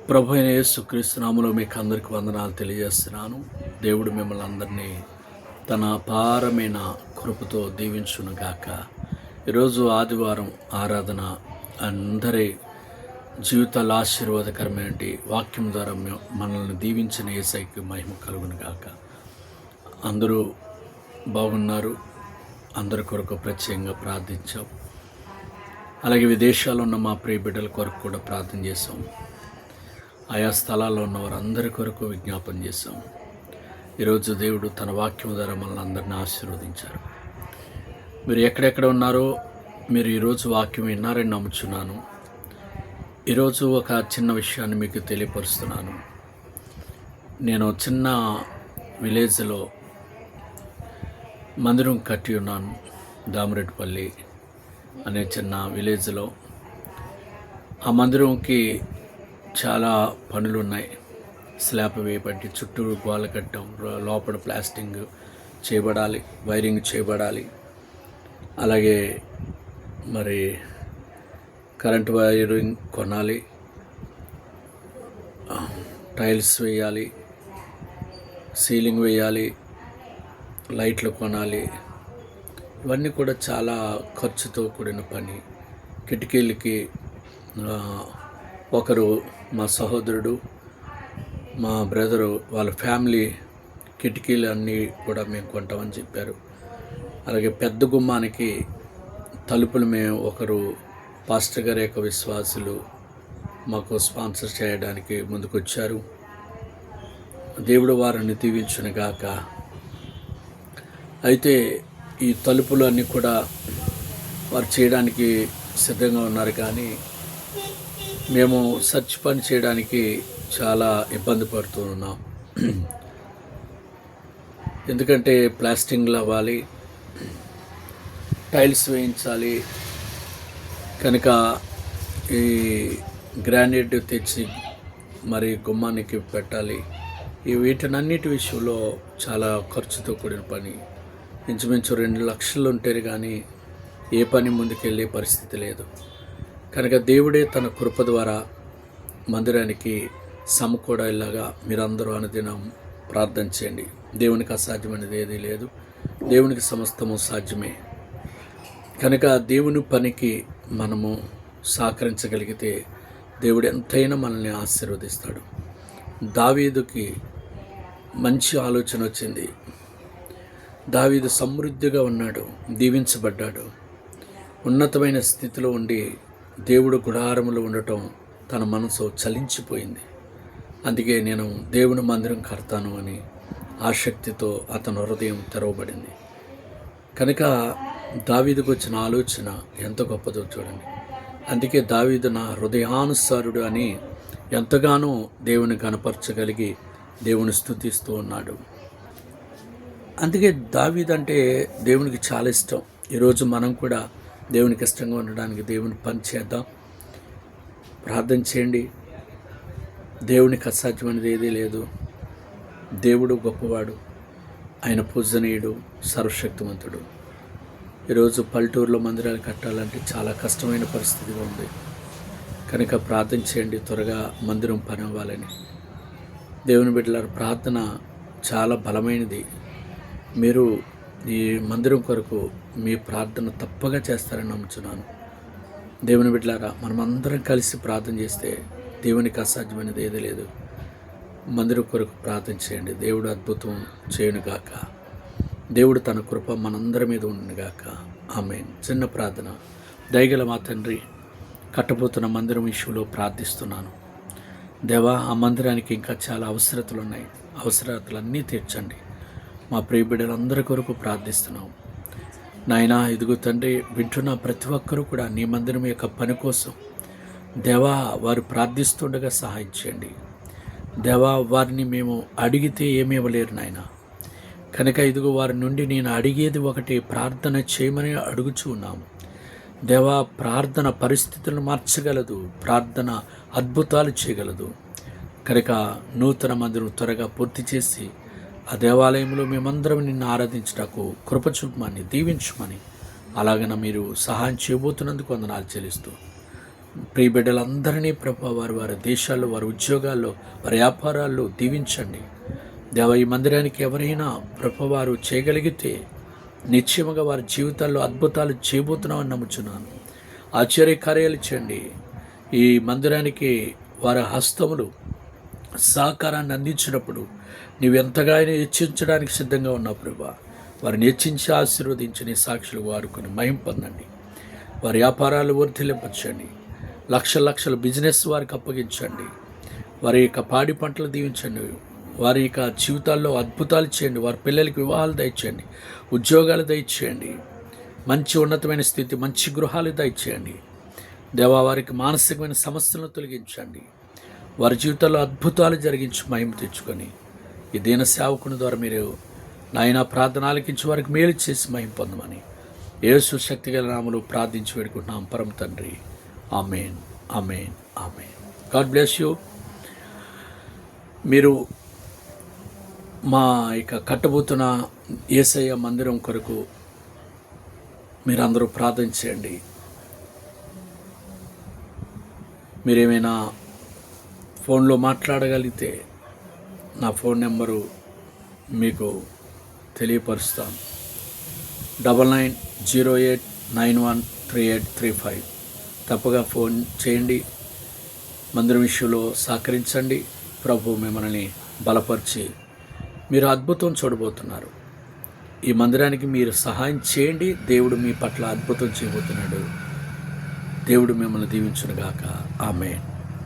ప్రభు అయిన యేసుక్రీస్తు నామములో మీకు అందరికి వందనాలు తెలియజేస్తున్నాను. దేవుడు మిమ్మల్ని అందరినీ తన అపారమైన కృపతో దీవించునుగాక. ఈరోజు ఆదివారం ఆరాధన అందరి జీవితాల ఆశీర్వాదకరమైన వాక్యం ద్వారా మనల్ని దీవించిన యేసయ్యకి మహిమ కలుగునుగాక. అందరూ బాగున్నారు. అందరి కొరకు ప్రత్యేకంగా ప్రార్థించాం. అలాగే విదేశాల్లో ఉన్న మా ప్రియ బిడ్డల కొరకు కూడా ప్రార్థన చేశాం. ఆయా స్థలాల్లో ఉన్న వారందరి కొరకు విజ్ఞాపన చేశాం. ఈరోజు దేవుడు తన వాక్యం ద్వారా మనల్ని అందరినీ ఆశీర్వదించారు. మీరు ఎక్కడెక్కడ ఉన్నారో మీరు ఈరోజు వాక్యం విన్నారని నమ్ముచున్నాను. ఈరోజు ఒక చిన్న విషయాన్ని మీకు తెలియపరుస్తున్నాను. నేను చిన్న విలేజ్లో మందిరం కట్టి ఉన్నాను. దామరెడ్డిపల్లి అనే చిన్న విలేజ్లో. ఆ మందిరంకి చాలా పనులు ఉన్నాయి. స్లాబ్ వేయబట్టి చుట్టూ గోల కట్టడం, లోపల ప్లాస్టింగ్ చేయబడాలి, వైరింగ్ చేయబడాలి. అలాగే మరి కరెంట్ వైరింగ్ కొనాలి, టైల్స్ వేయాలి, సీలింగ్ వేయాలి, లైట్లు కొనాలి. ఇవన్నీ కూడా చాలా ఖర్చుతో కూడిన పని. కిటికీలకి ఒకరు మా సహోదరుడు, మా బ్రదరు వాళ్ళ ఫ్యామిలీ కిటికీలు అన్నీ కూడా మేము కొంటామని చెప్పారు. అలాగే పెద్ద గుమ్మానికి తలుపులు మేము ఒకరు పాస్టర్ గారి యొక్క విశ్వాసులు మాకు స్పాన్సర్ చేయడానికి ముందుకొచ్చారు. దేవుడు వారిని దీవించునుగాక. అయితే ఈ తలుపులు అన్నీ కూడా వారు చేయడానికి సిద్ధంగా ఉన్నారు. కానీ మేము సర్చ్ పని చేయడానికి చాలా ఇబ్బంది పడుతూ ఉన్నాం. ఎందుకంటే ప్లాస్టింగ్లు అవ్వాలి, టైల్స్ వేయించాలి. కనుక ఈ గ్రానైట్ తెచ్చి మరి గుమ్మానికి పెట్టాలి. ఈ వీటినన్నిటి విషయంలో చాలా ఖర్చుతో కూడిన పని. ఇంచుమించు 2 లక్షలు ఉంటేనే కానీ ఏ పని ముందుకెళ్ళే పరిస్థితి లేదు. కనుక దేవుడే తన కృప ద్వారా మందిరానికి సమకూడేలాగా మీరందరూ అనుదినం ప్రార్థన చేయండి. దేవునికి అసాధ్యమైనది ఏదీ లేదు. దేవునికి సమస్తము సాధ్యమే. కనుక దేవుని పనికి మనము సహకరించగలిగితే దేవుడు ఎంతైనా మనల్ని ఆశీర్వదిస్తాడు. దావీదుకి మంచి ఆలోచన వచ్చింది. దావీదు సమృద్ధిగా ఉన్నాడు, దీవించబడ్డాడు. ఉన్నతమైన స్థితిలో ఉండి దేవుడు గుడారములో ఉండటం తన మనసు చలించిపోయింది. అందుకే నేను దేవుని మందిరం కడతాను అని ఆసక్తితో అతని హృదయం తెరవబడింది. కనుక దావీదుకు వచ్చిన ఆలోచన ఎంత గొప్పదో చూడండి. అందుకే దావీదు నా హృదయానుసారుడు అని ఎంతగానో దేవుని కనపరచగలిగి దేవుని స్తుతిస్తూ ఉన్నాడు. అందుకే దావీదు అంటే దేవునికి చాలా ఇష్టం. ఈరోజు మనం కూడా దేవునికి ఇష్టంగా ఉండడానికి దేవుని పని చేద్దాం, ప్రార్థన చేయండి. దేవునికి అసాధ్యమైనది ఏదీ లేదు. దేవుడు గొప్పవాడు, ఆయన పూజనీయుడు, సర్వశక్తివంతుడు. ఈరోజు పల్లెటూరులో మందిరాలు కట్టాలంటే చాలా కష్టమైన పరిస్థితిగా ఉంది. కనుక ప్రార్థన చేయండి, త్వరగా మందిరం పని అవ్వాలని. దేవుని బిడ్డలారా, ప్రార్థన చాలా బలమైనది. మీరు ఈ మందిరం కొరకు మీ ప్రార్థన తప్పగా చేస్తారని నమ్ముచున్నాను. దేవుని బిడ్డలారా, మనమందరం కలిసి ప్రార్థన చేస్తే దేవునికి అసాధ్యమైనది ఏదీ లేదు. మందిరం కొరకు ప్రార్థన చేయండి. దేవుడు అద్భుతం చేయునుగాక. దేవుడు తన కృప మనందరి మీద ఉండునుగాక. ఆమేన్. చిన్న ప్రార్థన. దయగల మా తండ్రి, కట్టబోతున్న మందిరం విషయంలో ప్రార్థిస్తున్నాను. దేవా, ఆ మందిరానికి ఇంకా చాలా అవసరతలు ఉన్నాయి. అవసరతలన్నీ తీర్చండి. మా ప్రియ బిడ్డలందరి కొరకు ప్రార్థిస్తున్నాం నాయనా. ఇదిగో తండ్రి, వింటున్న ప్రతి ఒక్కరూ కూడా నీ మందిరం యొక్క పని కోసం దేవా వారు ప్రార్థిస్తుండగా సహాయం చేయండి. దేవా, వారిని మేము అడిగితే ఏమీ ఇవ్వలేరు నాయన. కనుక ఇదిగో వారి నుండి నేను అడిగేది ఒకటి, ప్రార్థన చేయమని అడుగుచూ ఉన్నాము. దేవా, ప్రార్థన పరిస్థితులను మార్చగలదు, ప్రార్థన అద్భుతాలు చేయగలదు. కనుక నూతన మందిరం త్వరగా పూర్తి చేసి ఆ దేవాలయంలో మేమందరం నిన్ను ఆరాధించటకు కృప చూపమని, దీవించమని, అలాగన మీరు సహాయం చేయబోతున్నందుకు వందనాలు చెల్లిస్తూ ప్రియ బిడ్డలందరినీ ప్రభు వారి వారి దేశాల్లో, వారి ఉద్యోగాల్లో, వారి వ్యాపారాల్లో దీవించండి. దేవ, ఈ మందిరానికి ఎవరైనా ప్రభు వారు చేయగలిగితే నిశ్చయముగా వారి జీవితాల్లో అద్భుతాలు చేయబోతున్నామని నమ్ముచున్నాను. ఆశ్చర్యకార్యాలు చేయండి. ఈ మందిరానికి వారి హస్తములు సహకారాన్ని అందించినప్పుడు నీవెంతగా హెచ్చించడానికి సిద్ధంగా ఉన్నావు ప్రభా. వారిని హెచ్చించి ఆశీర్వదించి నీ సాక్షులు వాడుకొని మహిమ పొందండి. వారి వ్యాపారాలు వర్ధిల్లింపచండి. లక్షల బిజినెస్ వారికి అప్పగించండి. వారి యొక్క పాడి పంటలు దీవించండి. వారి యొక్క జీవితాల్లో అద్భుతాలు చేయండి. వారి పిల్లలకి వివాహాలు దయచేయండి, ఉద్యోగాలు దయచేయండి, మంచి ఉన్నతమైన స్థితి, మంచి గృహాలు దయచేయండి. దేవా, వారికి మానసికమైన సమస్యలను తొలగించండి. వారి జీవితాల్లో అద్భుతాలు జరిగించి మహిమ తెచ్చుకొని ఈ దీన సేవకుని ద్వారా మీరు నాయన ప్రార్థన ఆలకించి వారికి మేలు చేసి మహిమ పొందమని యేసు శక్తిగల నామములో ప్రార్థించి వేడుకుంటున్నాం పరమ తండ్రి. Amen, amen, amen. God bless you. మీరు మా ఇక కట్టబోతున్న యేసయ్య మందిరం కొరకు మీరందరూ ప్రార్థన చేయండి. మీరేమైనా ఫోన్లో మాట్లాడగలిగితే నా ఫోన్ నెంబరు మీకు తెలియపరుస్తాను. 9908913835. తప్పగా ఫోన్ చేయండి. మందిరం విషయంలో సహకరించండి. ప్రభు మిమ్మల్ని బలపరిచి మీరు అద్భుతం చూడబోతున్నారు. ఈ మందిరానికి మీరు సహాయం చేయండి. దేవుడు మీ పట్ల అద్భుతం చేయబోతున్నాడు. దేవుడు మిమ్మల్ని దీవించునుగాక. ఆమేన్.